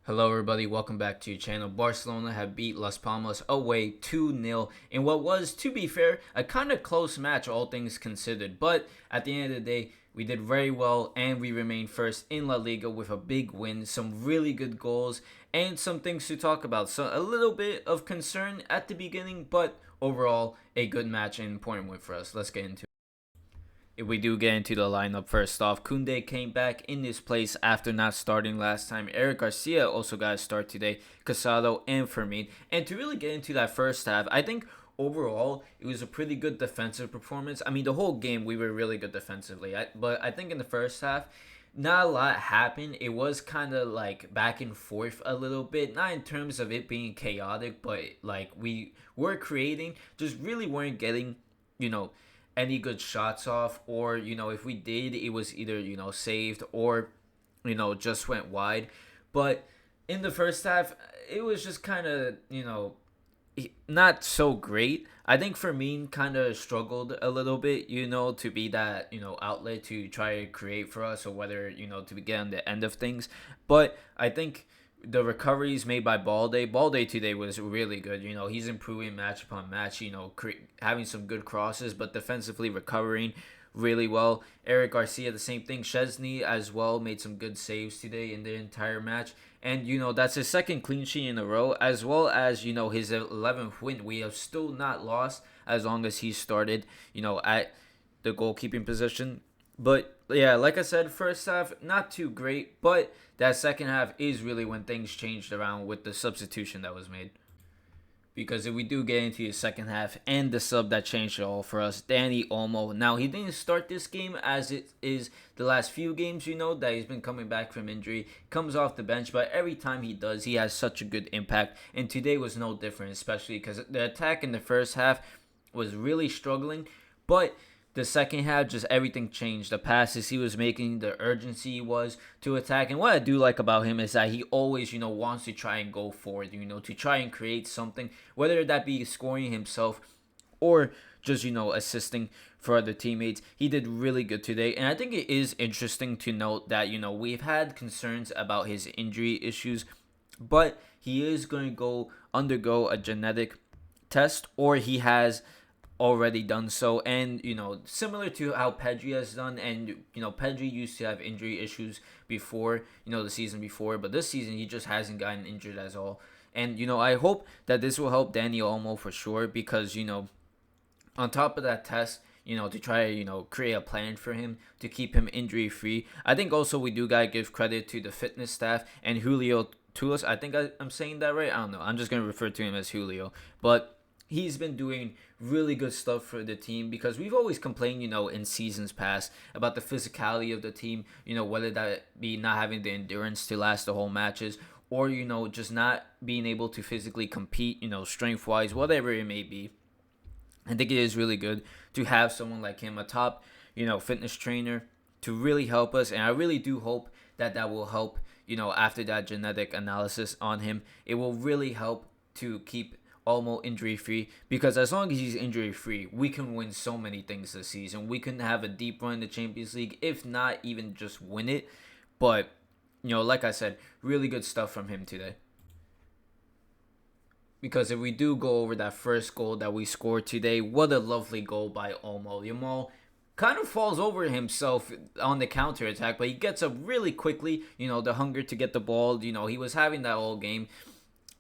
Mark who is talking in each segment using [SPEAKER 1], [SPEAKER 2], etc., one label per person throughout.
[SPEAKER 1] Hello everybody, welcome back to your channel. Barcelona have beat Las Palmas away 2-0 in what was, to be fair, a kind of close match all things considered. But at the end of the day, we did very well and we remained first in La Liga with a big win, some really good goals, and some things to talk about. So a little bit of concern at the beginning, but overall a good match and important win for us. Let's get into it. If we do get into the lineup, first off, Koundé came back in his place after not starting last time. Eric Garcia also got a start today, Casado and Fermin. And to really get into that first half, I think overall it was a pretty good defensive performance. I mean, the whole game we were really good defensively, but I think in the first half, not a lot happened. It was kind of like back and forth a little bit, not in terms of it being chaotic, but like we were creating, just really weren't getting, you know, any good shots off, or if we did, it was either saved or just went wide. But in the first half, it was just kind of not so great. I think Fermin kind of struggled a little bit, to be that outlet to try to create for us, or whether to get on the end of things. But I think the recoveries made by Balde today was really good. He's improving match upon match. Having some good crosses, but defensively recovering really well. Eric Garcia, the same thing. Chesney as well made some good saves today in the entire match. And that's his second clean sheet in a row, as well as his 11th win. We have still not lost as long as he started at the goalkeeping position. But yeah, like I said, first half not too great, but that second half is really when things changed around with the substitution that was made. Because if we do get into the second half and the sub that changed it all for us, Dani Olmo. Now, he didn't start this game as it is the last few games, that he's been coming back from injury. Comes off the bench, but every time he does, he has such a good impact. And today was no different, especially because the attack in the first half was really struggling. But the second half, just everything changed. The passes he was making, the urgency he was to attack. And what I do like about him is that he always, wants to try and go forward, to try and create something, whether that be scoring himself or just, assisting for other teammates. He did really good today. And I think it is interesting to note that, we've had concerns about his injury issues, but he is going to undergo a genetic test, or he has already done so. And similar to how Pedri has done, and Pedri used to have injury issues before, the season before, but this season he just hasn't gotten injured at all. And I hope that this will help Dani Olmo for sure, because on top of that test, to try to, create a plan for him to keep him injury free. I think also we do gotta give credit to the fitness staff and Julio Tulis. I think I'm saying that right. I don't know. I'm just gonna refer to him as Julio, but he's been doing really good stuff for the team, because we've always complained, in seasons past about the physicality of the team, whether that be not having the endurance to last the whole matches, or, just not being able to physically compete, strength wise, whatever it may be. I think it is really good to have someone like him, a top, fitness trainer, to really help us. And I really do hope that that will help, after that genetic analysis on him. It will really help to keep Olmo injury free, because as long as he's injury free, we can win so many things this season. We can have a deep run in the Champions League, if not even just win it. But, like I said, really good stuff from him today. Because if we do go over that first goal that we scored today, what a lovely goal by Olmo. Yamal kind of falls over himself on the counter attack, but he gets up really quickly. The hunger to get the ball. He was having that all game.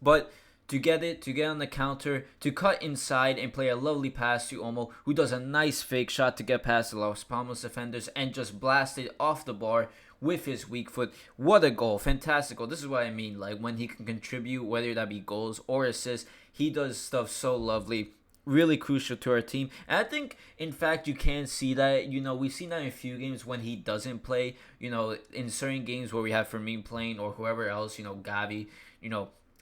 [SPEAKER 1] But to get on the counter, to cut inside and play a lovely pass to Olmo, who does a nice fake shot to get past the Las Palmas defenders and just blast it off the bar with his weak foot. What a goal. Fantastic goal. This is what I mean. Like, when he can contribute, whether that be goals or assists, he does stuff so lovely. Really crucial to our team. And I think, in fact, you can see that. We've seen that in a few games when he doesn't play. In certain games where we have Fermin playing, or whoever else, Gavi,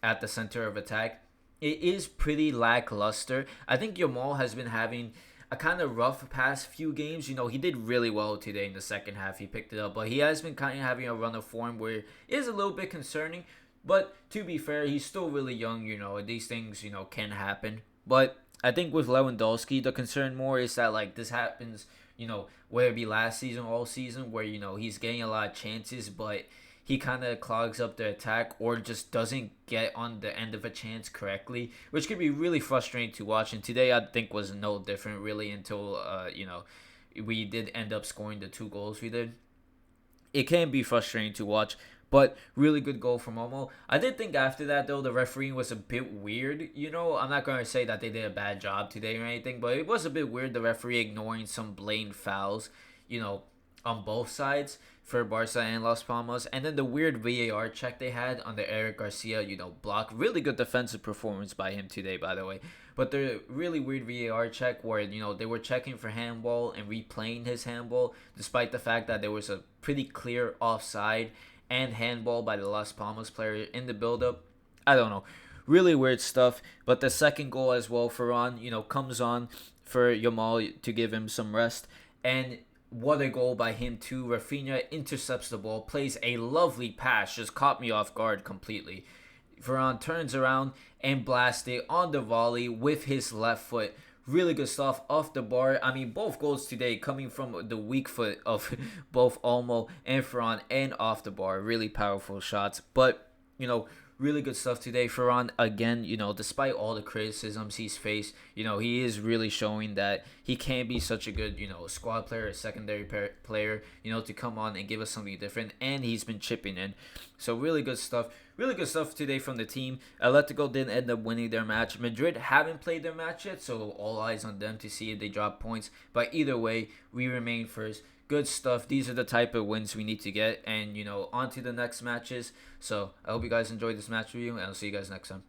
[SPEAKER 1] at the center of attack, it is pretty lackluster. I think Yamal has been having a kind of rough past few games. He did really well today in the second half. He picked it up, but he has been kind of having a run of form where it is a little bit concerning. But to be fair, he's still really young. These things, can happen. But I think with Lewandowski, the concern more is that, like, this happens, whether it be last season, all season, where, he's getting a lot of chances, but he kind of clogs up the attack or just doesn't get on the end of a chance correctly, which could be really frustrating to watch. And today I think was no different really until we did end up scoring the 2 goals we did. It can be frustrating to watch, but really good goal from Olmo. I did think after that though the refereeing was a bit weird. I'm not gonna say that they did a bad job today or anything, but it was a bit weird. The referee ignoring some blatant fouls, you know, on both sides for Barca and Las Palmas, and then the weird VAR check they had on the Eric Garcia, block. Really good defensive performance by him today, by the way. But the really weird VAR check where they were checking for handball and replaying his handball, despite the fact that there was a pretty clear offside and handball by the Las Palmas player in the build-up. I don't know. Really weird stuff. But the second goal as well, Ferran, comes on for Yamal to give him some rest. And what a goal by him too. Rafinha intercepts the ball, plays a lovely pass, just caught me off guard completely. Varane turns around and blasts it on the volley with his left foot. Really good stuff off the bar. I mean, both goals today coming from the weak foot of both Olmo and Ferran and off the bar. Really powerful shots. But, really good stuff today. Ferran, again, despite all the criticisms he's faced, he is really showing that he can be such a good, squad player, a secondary player, to come on and give us something different. And he's been chipping in. So really good stuff. Really good stuff today from the team. Atletico didn't end up winning their match. Madrid haven't played their match yet, so all eyes on them to see if they drop points. But either way, we remain first. Good stuff. These are the type of wins we need to get. And, on to the next matches. So I hope you guys enjoyed this match review, and I'll see you guys next time.